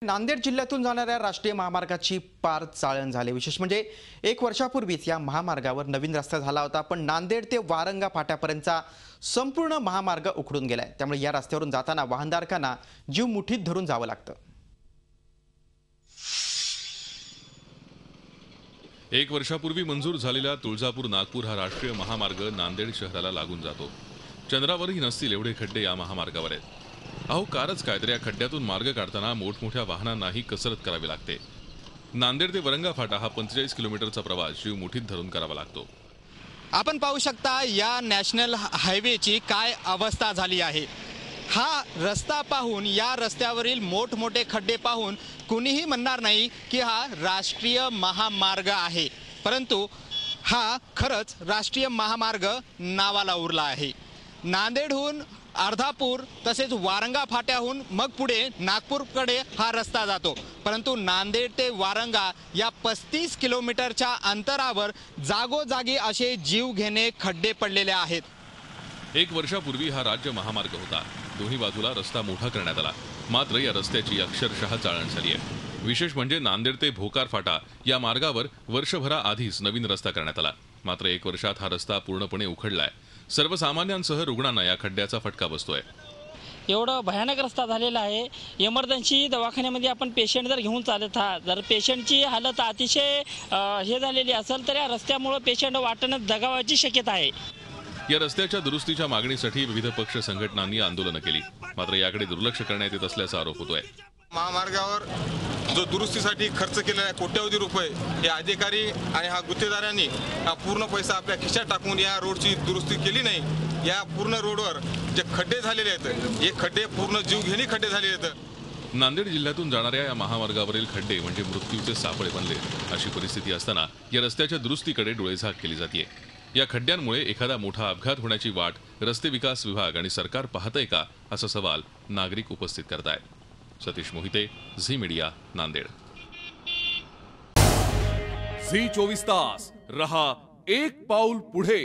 नांदेड जिल्ह्यातून जाणाऱ्या राष्ट्रीय महामार्गाची पार चाळण झाली। विशेष म्हणजे 1 वर्षापूर्वीच या महामार्गावर नवीन रस्ता झाला होता, पण नांदेड ते वारंगा फाट्यापर्यंतचा संपूर्ण महामार्ग उखडून गेलाय। त्यामुळे या रस्त्यावरून जाताना वाहनधारकांना जीव मुठीत धरून जावं लागतं। 1 वर्षापूर्वी मंजूर झालेला तुळजापूर नागपूर हा राष्ट्रीय महामार्ग नांदेड शहराला लागून जातो। चंद्रावरही नसतील एवढे खड्डे या महामार्गावर आहेत। अहो कारच काय तर या खड्ड्यातून मार्ग काढताना मोठमोठ्या वाहनांनाही कसरत करावी लागते। नांदेड ते वरंगा फाटा हा 45 किलोमीटरचा प्रवास जीव मुठीत धरून करावा लागतो। आपण पाहू शकता या नॅशनल हायवेची काय अवस्था झाली आहे। हा रस्ता पाहून, या रस्त्यावरील मोठमोठे खड्डे पाहून कुणीही म्हणणार नाही की हा राष्ट्रीय महामार्ग आहे, परंतु हा खरंच राष्ट्रीय महामार्ग नावाला उरला आहे। नांदेडहून अर्धापूर तसेच वारंगा फाट्याहून मग पुढे नागपूरकडे हा रस्ता जातो, परंतु नांदेड ते वारंगा या 35 किलोमीटरच्या अंतरावर जागोजागी असे जीव घेणे खड्डे पडलेले आहेत। 1 वर्षापूर्वी हा राज्य महामार्ग होता। दोन्ही बाजूला रस्ता मोठा करण्यात आला, मात्र या रस्त्याची अक्षरशः चाळण झाली आहे। विशेष म्हणजे नांदेड ते भोकार फाटा या मार्गावर वर्षभराआधीच नवीन रस्ता करण्यात आला, मात्र 1 वर्षात हा रस्ता पूर्णपणे उखडलाय। सर्वसामान्यांसह रुग्णांना या खड्ड्याचा फटका बसतोय। एवढा भयानक रस्ता झालेला आहे। इमर्जन्सी दवाखान्यामध्ये आपण पेशंट जर घेऊन चालत आहात, जर पेशंटची हालत अतिशय हे झालेली असेल तर या रस्त्यामुळे पेशंट वाटेनं दगावायची शक्यता आहे। या रस्त्याच्या दुरुस्तीच्या मागणीसाठी विविध पक्ष संघटनांनी आंदोलन केली, मात्र याकडे दुर्लक्ष करण्यात येत असल्याचा आरोप होतोय। महामार्गावर जो दुरुस्तीसाठी खर्च केलेला आहे कोट्यवधी रुपये, हे अधिकारी आणि हा गुत्तेदारांनी हा पूर्ण पैसा आपल्या खिशात टाकून या रोडची दुरुस्ती केली नाही। या पूर्ण रोडवर जे खड्डे झालेले आहेत, हे खड्डे पूर्ण जीवघेणी खड्डे झालेले आहेत। नांदेड जिल्ह्यातून जाणाऱ्या या महामार्गावरील खड्डे म्हणजे मृत्यूचे सापळे बनले। अशी परिस्थिती असताना या रस्त्याच्या दुरुस्तीकडे डोळेझाक केली जाते। या खड्ड्यांमुळे एखादा मोठा अपघात होण्याची वाट रस्ते विकास विभाग आणि सरकार पाहतंय का, असा सवाल नागरिक उपस्थित करतायत। Satish Mohite, Zee Media, Nanded. Zee 24 तास रहा एक पाऊल पुढे।